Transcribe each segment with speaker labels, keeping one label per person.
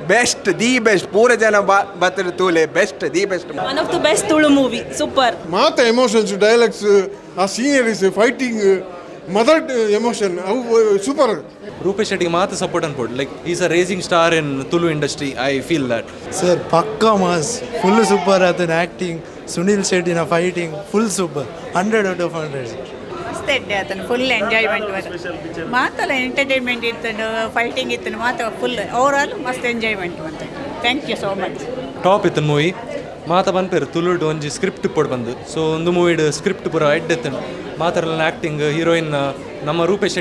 Speaker 1: best, the best. Pura jana batter Tule, best, the best.
Speaker 2: One of the best Tulu movie. Super.
Speaker 3: Mata emotions, dialects, sceneries, fighting, mother emotion, super.
Speaker 4: Roopesh Shetty Mata support and put. Like he's a rising star in Tulu industry. I feel that.
Speaker 5: Sir, pakka mass, full super at an acting. Sunil Shetty in a fighting, full super. 100 out of 100.
Speaker 6: Full enjoyment ಮಾತಲ್ಲ entertainment ಇತ್ತು fighting ಇತ್ತು ಮಾತ full overall ಮಸ್ತ್ enjoyment ಮತ್ತೆ thank you so much
Speaker 4: top ಇತ್ತು movie ಮಾತ ಬಂದ್ಪೇರು ತುಳುಡ್ ಒಂಜಿ ಸ್ಕ್ರಿಪ್ಟ್ ಪೊಡ್ ಬಂದು ಸೊ ಒಂದು ಮೂವಿಡ್ ಸ್ಕ್ರಿಪ್ಟ್ ಪೂರ ಎಡ್ಡೆತ್ತು ಮಾತಾಡಲ್ಲ ಆ್ಯಕ್ಟಿಂಗ್ ಹೀರೋಯಿನ್ ನಮ್ಮ ರೂಪೇಶ್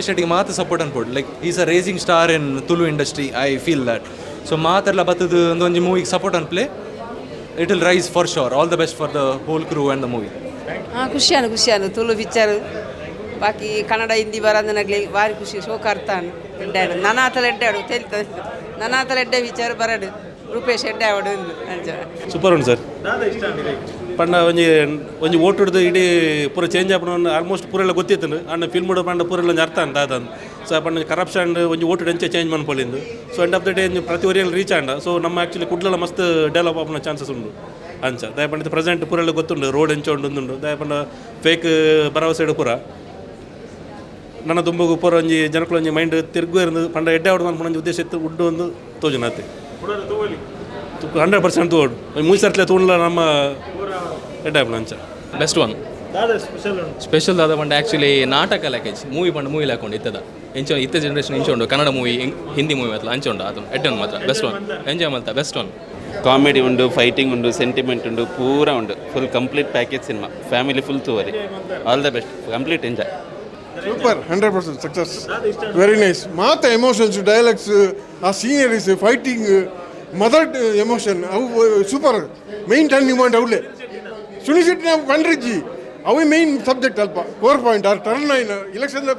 Speaker 4: ಶೆಟ್ಟಿಗೆ ಮಾತ ಸಪೋರ್ಟ್ ಅನ್ಪೊಡ್ like is a racing star in Tulu industry I feel that so ಮಾತೆಲ್ಲ ಬತ್ತದು ಒಂದೊಂಜಿ ಮೂವಿಗೆ ಸಪೋರ್ಟ್ ಅನ್ಪ್ಲೆ it will rise for sure all the best for the whole crew and the movie
Speaker 7: ಖುಷಿಯಾನು ತುಳು ಪಿಕ್ಚರ್ ಬಾಕಿ ಕನ್ನಡ ಹಿಂದಿ ಬರೋದನಾಗಲಿ ಭಾರಿ ಖುಷಿ ಶೋಕ ಅರ್ಥಾನು ಎಡ್ಡಾಡು ನನಾತಲ ಎಡ್ಡಾಡು ತೆಲ್ತದೆ ನನಾತಲ ಎಡ್ಡೆ ವಿಚಾರ ಬರಡು ರೂಪೇಶ್ ಎಡ್ಡೆ ಅವಡು
Speaker 8: ಸೂಪರ್ ಉಂಟು ಸರ್ ಪಂಡ ಒಂಜಿ ಓಟ್ ಹಿಡಿದು ಇಡೀ ಪೂರ ಚೇಂಜ್ ಆಪಣ ಆಲ್ಮೋಸ್ಟ್ ಪೂರೆಲ್ಲ ಗೊತ್ತಿತ್ತು ಅಣ್ಣ ಫಿಲ್ಮ್ ಹಿಡಿದು ಪಂಡ ಪೂರೆಲ್ಲ ಒಂಜಿ ಅರ್ಥ ಅಂತ ಅದಂದು ಸೊ ಪಂಡ ಕರಪ್ಷನ್ ಒಂಜಿ vote ಎಂಚೆ change ಮನ್ಪೊಳಿಂದು so end of the day ಪ್ರತಿ ಒರಿಯಲ್ಲಿ ರೀಚ್ ಆಂಡ ಸೊ ನಮ್ಮ ಆ್ಯಕ್ಚುಲಿ ಕುಡ್ಲೆಲ್ಲ ಮಸ್ತ್ ಡೆವಲಪ್ ಆಪನ ಚಾನ್ಸಸ್ ಉಂಟು ಅಂಚ ದಯಪಂಡ ಪ್ರೆಸೆಂಟ್ ಪೂರೆಲ್ಲ ಗೊತ್ತುಂಡು ರೋಡ್ ಎಂಚ ಉಂಡು ದಯಪಂಡ ಫೇಕ್ ಭರವಸೆ ಪೂರ ನನ್ನ ತುಂಬಗೂ ಪೂರ ಒಂಜಿ ಜನಕ್ಕಳು ಒಂಜಿ ಮೈಂಡ್ ತಿರುಗು ಇருந்து ಪಂಡ ಎಡ್ಡೆ ಆವಡು ಅನ್ಕೊಂಡು ಉದ್ದೇಶ ಇತ್ತು ಉಡ್ಡು ಒಂದು ತೋಜುನಾತೆ 100% ತೋಡು ಮೂವಿ ಸರ್ತ್ಲೆ ತೋಣಲ್ಲ ನಮ್ಮ ಎಡ್ಡೆ ಆಪಣ ಅಂಚ
Speaker 9: ಬೆಸ್ಟ್ ಒನ್ ಸ್ಪೆಷಲ್ ದಾದ ಪಂಡ ಆ್ಯಕ್ಚುಲಿ ನಾಟಕ ಲ್ಯಾಕೇಜ್ ಮೂವಿ ಪಂಡ ಮೂವಿ ಲ್ಯಾಕೊಂಡು ಇತ್ತದ ಇತ್ತ ಜನರೇಷನ್ ಇಂಚುಂಡು ಕನ್ನಡ ಮೂವಿ ಹಿಂದಿ ಮೂವಿ ಅಲ್ಲ ಅಂಚುಂಡು ಅದು ಎಡ್ಡೆ ಮಾತ್ರ ಬೆಸ್ಟ್ ಒನ್ ಎಂಜಾಯ್ ಮಾಡ್ತಾ ಬೆಸ್ಟ್ ಒನ್
Speaker 10: ಕಾಮಿಡಿ ಉಂಡು ಫೈಟಿಂಗ್ ಉಂಡು ಸೆಂಟಿಮೆಂಟ್ ಉಂಡು ಪೂರ ಉಂಡು full complete package cinema family full ತೂವರಿ all the best complete enjoy
Speaker 3: super 100% success very nice ಮಾತ emotions dialogues sceneries fighting mother emotion ಅವು ಸೂಪರ್ ಮೈನ್ ಟರ್ನಿಂಗ್ ಪಾಯಿಂಟ್ ಅವಲೇ ಸುನಿಲ್ ಶೆಟ್ಟಿ ನಾವು ಬಂದ್ರಿಜ್ಜಿ ಅವೇ ಮೈನ್ ಸಬ್ಜೆಕ್ಟ್ ಅಲ್ಪ 4 point R turn election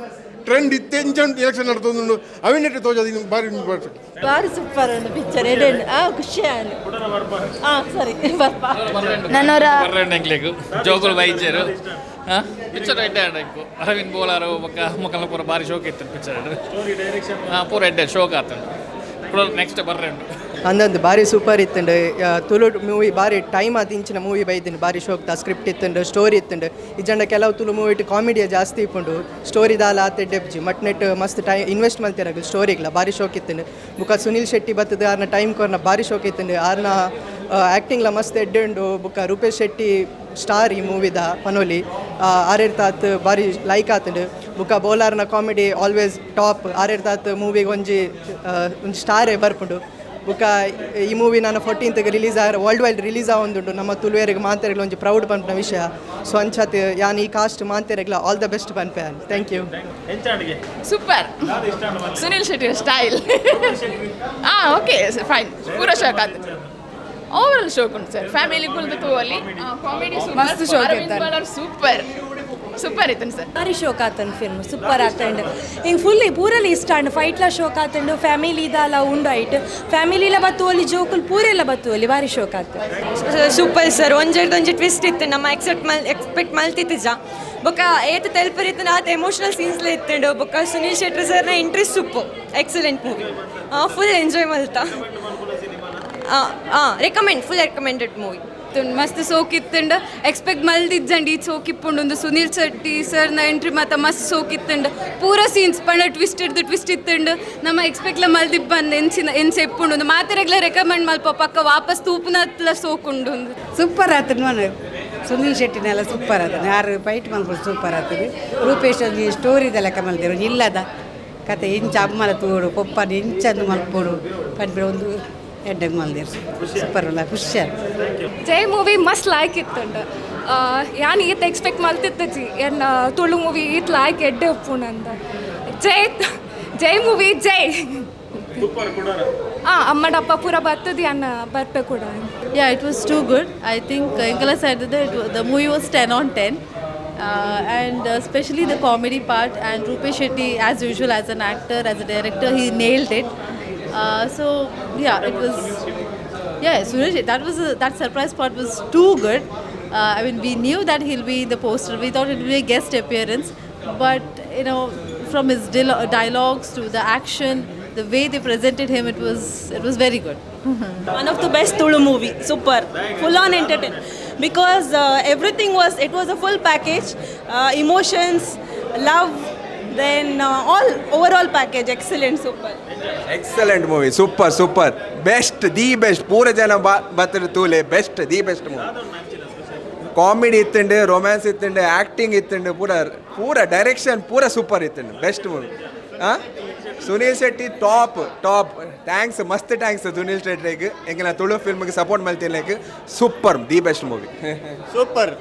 Speaker 3: trend ಇತ್ತೆ ಇಂಚಂಡು election ನಡ್ತೊಂದು ಅವಿನೆಟ್ಟು ತೋಜದು ಭಾರಿ ಇಂಪಾರ್ಟೆಂಟ್
Speaker 2: ಭಾರಿ ಸೂಪರ್ ಒಂದು ಪಿಕ್ಚರ್ ಖುಷಿಯಾನು ಸರಿ
Speaker 9: ನನ್ನವರ ಜೋಗುಲ್ ಬೈಜರು ಪಿಕ್ಚರ್ ಎಡ್ಡೆ ಆಡಬೇಕು ಅರವಿಂದ್ ಬೋಲಾರು ಮಕ್ಕಳ ಪೂರ ಭಾರಿ ಶೋಕ್ ಇತ್ತು ಪಿಕ್ಚರ್ ಪೂರ ಎಡ್ಡೆ ಶೋಕ್ ಆತಂಡು ನೆಕ್ಸ್ಟ್ ಬರ್ರೆಂಡು
Speaker 5: ಅಂದಂದು ಭಾರಿ ಸೂಪರ್ ಇತ್ತಂಡು ತುಳು ಮೂವಿ ಭಾರಿ ಟೈಮ್ ಅದು ಇಂಚಿನ ಮೂವಿ ಬೈದಿನಿ ಭಾರಿ ಶೋಕ್ತ ಸ್ಕ್ರಿಪ್ಟ್ ಇತ್ತಂಡು ಸ್ಟೋರಿ ಇತ್ತಂಡು ಇಜಂಡ ಕೆಲವು ತುಳು ಮೂವಿ ಕಾಮಿಡಿಯ ಜಾಸ್ತಿ ಇಪ್ಪುಂಡು ಸ್ಟೋರಿ ದಾಲ ಆತೆಡ್ಡೆಪ್ಜಿ ಮಟ್ ನೆಟ್ ಮಸ್ತ್ ಟೈಮ್ ಇನ್ವೆಸ್ಟ್ ಮಾಡ್ತಿರಾಗ ಸ್ಟೋರಿಗ್ಲ ಭಾರಿ ಶೋಕ್ ಇತ್ತಂಡು ಬುಕ್ಕ ಸುನಿಲ್ ಶೆಟ್ಟಿ ಬತ್ತದ ಆರ್ನ ಟೈಮ್ ಕೊರ್ನ ಭಾರಿ ಶೋಕ್ ಇತ್ತಂಡು ಆರ್ನ ಆ್ಯಕ್ಟಿಂಗ್ಲ ಮಸ್ತ್ ಎಡ್ಡೆಂಡು ಬುಕ್ಕ ರೂಪೇಶ್ ಶೆಟ್ಟಿ ಸ್ಟಾರ್ ಈ ಮೂವಿದ ಪನೋಲಿ ಆರೇರ್ತಾತ್ ಭಾರಿ ಲೈಕ್ ಆತಂಡು ಬುಕ್ಕ ಬೋಲಾರ್ನ ಕಾಮಿಡಿ ಆಲ್ವೇಸ್ ಟಾಪ್ ಆರೇರ್ತಾತ್ ಮೂವಿಗೆ ಒಂಜಿ ಸ್ಟಾರೇ ಬರ್ಪುಂಡು ಬುಕ್ಕ ಈ ಮೂವಿ ನಾನು 14th release world wide release ಆಗೊಂದುಂಡು ನಮ್ಮ ತುಳುವೆರಿಗೆ ಮಾಂತೆರೆಗ್ಲ ಒಂಜಿ ಪ್ರೌಡ್ ಪನ್ಪನ ವಿಷಯ ಸೊ ಅಂಚತ್ ಯಾನ್ ಈ ಕಾಸ್ಟ್ ಮಾಂತೆರೆಗ್ಲ ಆಲ್ ದ ಬೆಸ್ಟ್ ಪನ್ಪೆ thank you
Speaker 7: super Sunil Shetty style okay fine ಪೂರ ಶೋಕ್ ಆತ ಓವರಾಲ್ ಶೋಕ್ ಉಂಟು ಸರ್ ಫ್ಯಾಮಿಲಿ ಕುಲ್ದು ತೂವಲ್ಲಿ ಕಾಮಿಡಿ ಮಸ್ತ್ ಶೋಕ್ ಸೂಪರ್ ಸೂಪರ್ ಇತ್ತು ಸರ್
Speaker 2: ಭಾರಿ ಶೋಕ್ ಆತಂಡು ಫಿಲ್ಮ್ ಸೂಪರ್ ಆತಂಡು ಹಿಂಗೆ ಫುಲ್ಲಿ ಪೂರಲ್ಲಿ ಇಷ್ಟ ಅಂಡು ಫೈಟ್ಲ ಶೋಕ್ ಆತಂಡು ಫ್ಯಾಮಿಲಿ ಇದಲ್ಲ ಉಂಡು ಐಟ್ ಫ್ಯಾಮಿಲಿಲ ಬತ್ತುವಲ್ಲಿ ಜೋಕುಲ್ ಪೂರೆಲ್ಲ ಬತ್ತುವಲ್ಲಿ ಭಾರಿ ಶೋಕ್ ಆತ
Speaker 7: ಸೂಪರ್ ಸರ್ ಒಂಜಿ ಟ್ವಿಸ್ಟ್ ಇತ್ತು ನಮ್ಮ ಎಕ್ಸ್ಪೆಕ್ಟ್ ಮಲ್ತಿತ್ತು ಜಾ ಬೊಕ್ಕ ಏತ್ ತೆಲ್ಪರಿತ್ತು ಆತ ಎಮೋಷನಲ್ ಸೀನ್ಸ್ಲ ಇತ್ತಂಡು ಬೊಕ್ಕ ಸುನೀಲ್ ಶೆಟ್ಟಿ ಸರ್ನ entry super excellent movie full enjoy ಮಲ್ತಾ ಫುಲ್ ರೆಕಮೆಂಡೆಡ್ ಮೂವಿ ಮಸ್ತ್ ಸೋಕಿತ್ತಂಡು ಎಕ್ಸ್ಪೆಕ್ಟ್ ಮಲ್ದಿಜ್ಜಂಡು ಈ ಸೋಕಿಪ್ಪುಂಡು ಸುನೀಲ್ ಶೆಟ್ಟಿ ಸರ್ನ ಎಂಟ್ರಿ ಮಾತ ಮಸ್ತ್ ಸೋಕಿತ್ತಂಡು ಪೂರ ಸೀನ್ಸ್ ಪಂಡ ಟ್ವಿಸ್ಟ್ ಇತ್ತಂಡು ನಮ್ಮ ಎಕ್ಸ್ಪೆಕ್ಟ್ಲ ಮಲ್ದಿಪ್ ಬಂದು ಎನ್ಸಿ ಎಪ್ಪುಂಡು ಮಾತೆರೆಗ್ಲ ರೆಕಮೆಂಡ್ ಮಲ್ಪ ಪಕ್ಕ ವಾಪಸ್ ತೂಪುನತ್ಲ ಸೋಕುಂಡು
Speaker 6: ಸೂಪರ್ ಆತನು ಮನೆ ಸುನೀಲ್ ಶೆಟ್ಟಿನೆಲ್ಲ ಸೂಪರ್ ಆತನು ಯಾರು ಫೈಟ್ ಮಲ್ಕೊಂಡು ಸೂಪರ್ ಆಗ್ತದೆ ರೂಪೇಶ್ ಸ್ಟೋರಿದ ಲೆಕ್ಕ ಮಲ್ದಿರೋ ಇಲ್ಲದ ಕತೆ ಇಂಚ ಅಮ್ಮಲ ತೂಡು ಪೊಪ್ಪನ ಇಂಚಂದು ಮಲ್ಪೋಡು ಪಂಡ್ರೆ ಒಂದು ಎಡ್ಡೆಗೆ ಮಲ್ದಿರು ಸೂಪರ್ ಅಲ್ಲ ಖುಷಿ
Speaker 2: ಜೈ ಮೂವಿ ಮಸ್ತ್ ಲಾಯ್ಕ್ ಇತ್ತಂಡು ಯಾನ್ ಈತ ಎಕ್ಸ್ಪೆಕ್ಟ್ ಮಲ್ತಿತ್ತಜಿ ಏನು ತುಳು ಮೂವಿ ಈತ್ ಲಾಯ್ಕ್ ಎಡ್ಡೆ ಒಪ್ಪುಣಂದ ಜೈ ಮೂವಿ ಜೈ ಅಮ್ಮಡಪ್ಪ ಪೂರ ಬರ್ತದೆ ಅನ್ನ ಬರ್ಪೆ ಕೂಡ
Speaker 11: Yeah, it was too good. I think Inkala said that the movie was 10 on 10. And especially the comedy part, and Roopesh Shetty, as usual, as an actor, as a director, he nailed it. So yeah, it was Sunil Shetty, that surprise part was too good. I mean, we knew that he'll be in the poster. We thought it would be a guest appearance, but from his dialogues to the action, the way they presented him, it was very good.
Speaker 12: One of the best Tulu movie, super, full on entertainment, because everything was a full package, emotions, love, then all overall package, excellent, super.
Speaker 1: Excellent movie super best the best ಪೂರ ಜನ ಬತ್ತರು ತೂಲೆ best the best movie comedy ಇತ್ತಂಡು romance ಇತ್ತಂಡು acting ಇತ್ತಂಡು ಪೂರ direction ಪೂರ super ಇತ್ತಂಡು ಬೆಸ್ಟ್ ಮೂವಿ ಹಾಂ ಸುನೀಲ್ ಶೆಟ್ಟಿ ಟಾಪ್ ಥ್ಯಾಂಕ್ಸ್ ಮಸ್ತ್ ಥ್ಯಾಂಕ್ಸ್ ಸುನೀಲ್ ಶೆಟ್ಟಿಗೆ ಎಂಗೆ ನಾ ತುಳು ಫಿಲ್ಮ್ಗೆ ಸಪೋರ್ಟ್ ಮಾಡ್ತೀನಿ super the best movie
Speaker 13: super